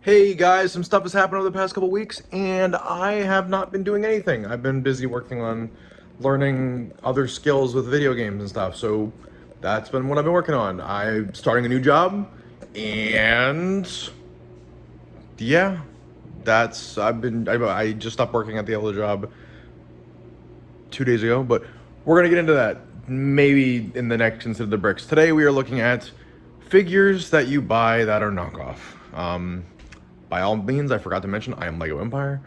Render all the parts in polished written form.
Hey guys, some stuff has happened over the past couple weeks, and I have not been doing anything. I've been busy working on learning other skills with video games and stuff, so that's been what I've been working on. I'm starting a new job, and yeah, I just stopped working at the other job 2 days ago, but we're gonna get into that maybe in the next Instead of the Bricks. Today we are looking at figures that you buy that are knockoff. By all means, I forgot to mention I am Lego Empire,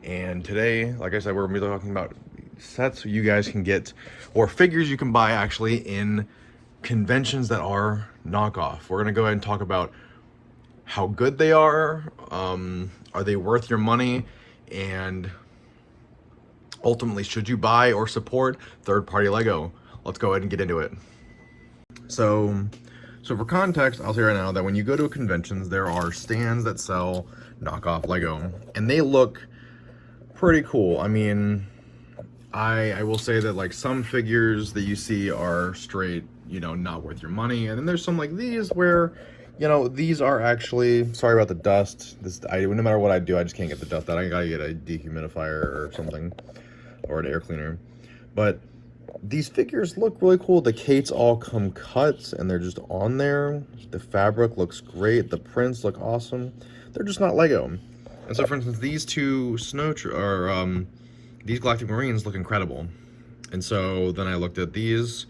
and today, like I said, we're gonna be talking about sets you guys can get, or figures you can buy actually in conventions that are knockoff. We're gonna go ahead and talk about how good they are they worth your money, and ultimately, should you buy or support third-party Lego? Let's go ahead and get into it. So, so for context, I'll say right now that when you go to conventions, there are stands that sell knockoff Lego, and they look pretty cool. I mean, I will say that like some figures that you see are straight, not worth your money, and then there's some like these where, these are actually. Sorry about the dust. No matter what I do, I just can't get the dust out. I gotta get a dehumidifier or something, or an air cleaner, but these figures look really cool. The Kates all come cut and they're just on there. The fabric looks great. The prints look awesome. They're just not Lego. And so, for instance, these two these Galactic Marines look incredible. And so then I looked at these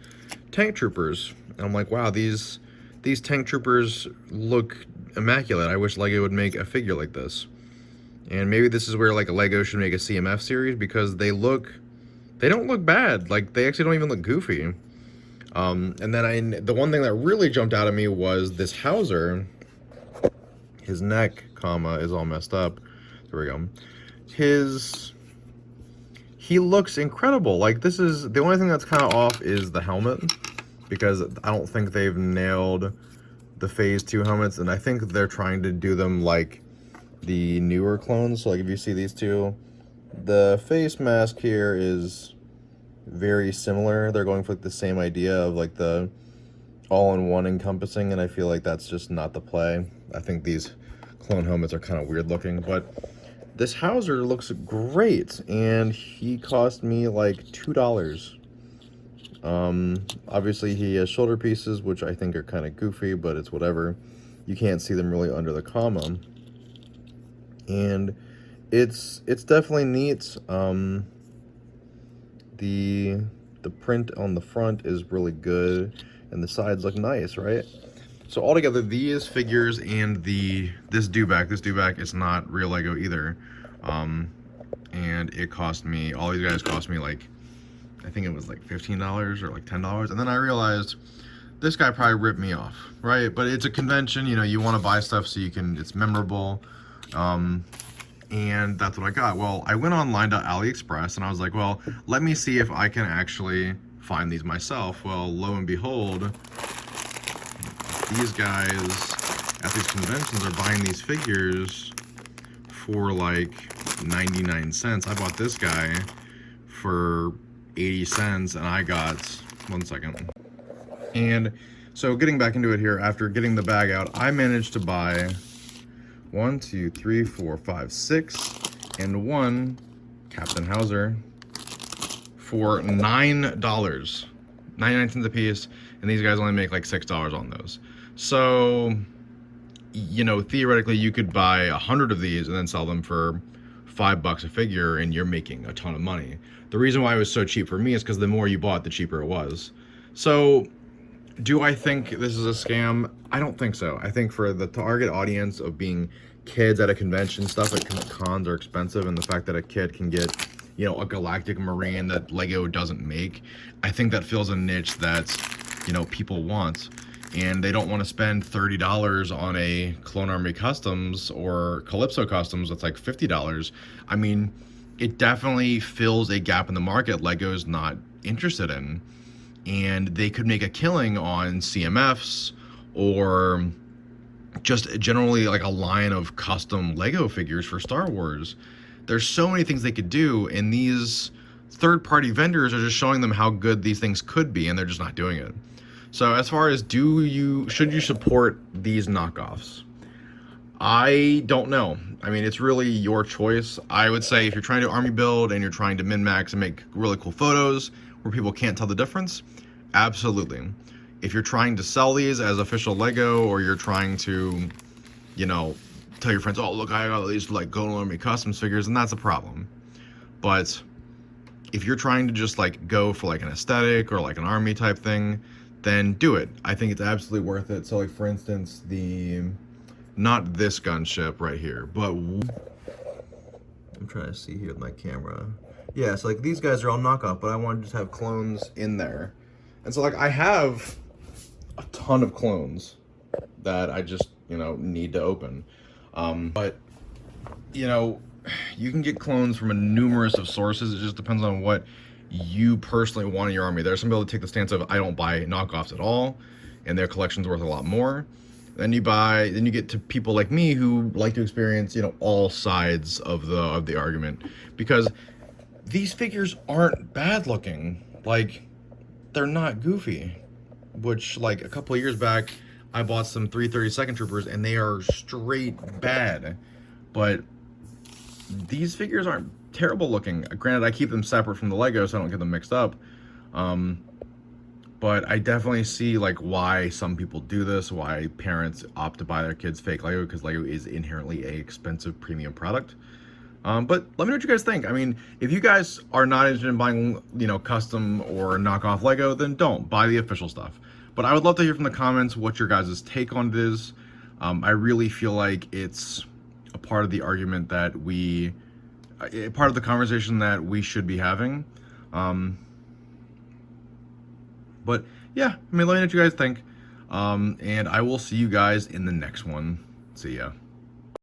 tank troopers, and I'm like, wow, these tank troopers look immaculate. I wish Lego would make a figure like this. And maybe this is where like a Lego should make a CMF series, because they don't look bad. Like, they actually don't even look goofy. And then the one thing that really jumped out at me was this Hauser. His neck, is all messed up. There we go. He looks incredible. Like, this is, the only thing that's kind of off is the helmet, because I don't think they've nailed the Phase 2 helmets, and I think they're trying to do them like the newer clones. So, like, if you see these two, the face mask here is very similar. They're going for like the same idea of like the all-in-one encompassing, and I feel like that's just not the play. I think these clone helmets are kind of weird looking, but this Hauser looks great, and he cost me like $2. Obviously he has shoulder pieces, which I think are kind of goofy, but it's whatever. You can't see them really under the comma, and it's definitely neat. The print on the front is really good, and the sides look nice, right? So altogether, these figures and this dewback is not real Lego either. And it cost me, all these guys cost me like, I think it was like $15 or like $10. And then I realized this guy probably ripped me off, right? But it's a convention, you want to buy stuff so it's memorable. And that's what I got. Well, I went online to AliExpress, and I was like, well, let me see if I can actually find these myself. Well, lo and behold, these guys at these conventions are buying these figures for like 99 cents. I bought this guy for 80 cents, and I got, one second. And so getting back into it here, after getting the bag out, I managed to buy 1, 2, 3, 4, 5, 6, and one Captain Hauser for $9, 99 cents a piece, and these guys only make like $6 on those. So, theoretically, you could buy 100 of these and then sell them for $5 a figure, and you're making a ton of money. The reason why it was so cheap for me is because the more you bought, the cheaper it was. So, do I think this is a scam? I don't think so. I think for the target audience of being kids at a convention, stuff like cons are expensive, and the fact that a kid can get, a Galactic Marine that Lego doesn't make, I think that fills a niche that, people want. And they don't want to spend $30 on a Clone Army Customs or Calypso Customs that's like $50. I mean, it definitely fills a gap in the market Lego's not interested in. And they could make a killing on CMFs, or just generally like a line of custom Lego figures for Star Wars. There's so many things they could do, and these third-party vendors are just showing them how good these things could be, and they're just not doing it. So as far as should you support these knockoffs? I don't know. I mean, it's really your choice. I would say if you're trying to army build and you're trying to min-max and make really cool photos where people can't tell the difference, absolutely. If you're trying to sell these as official Lego, or you're trying to, you know, tell your friends, oh, look, I got these like Golden Army customs figures, and that's a problem. But if you're trying to just like go for like an aesthetic or like an army type thing, then do it. I think it's absolutely worth it. So like for instance, not this gunship right here, but I'm trying to see here with my camera. Yeah, so like these guys are all knockoff, but I want to just have clones in there. And so like I have a ton of clones that I just, need to open. But, you know, you can get clones from a numerous of sources. It just depends on what you personally want in your army. There's some people that take the stance of I don't buy knockoffs at all, and their collection's worth a lot more. Then you get to people like me who like to experience, all sides of the argument, because these figures aren't bad looking. Like, they're not goofy. Which, like, a couple of years back, I bought some 332nd Troopers, and they are straight bad. But these figures aren't terrible looking. Granted, I keep them separate from the Lego so I don't get them mixed up. But I definitely see like why some people do this, why parents opt to buy their kids fake Lego, because Lego is inherently a expensive premium product. But let me know what you guys think. I mean, if you guys are not interested in buying, custom or knockoff Lego, then don't buy the official stuff. But I would love to hear from the comments what your guys' take on it is. I really feel like it's a part of the argument that part of the conversation that we should be having. But yeah, I mean, let me know what you guys think. And I will see you guys in the next one. See ya.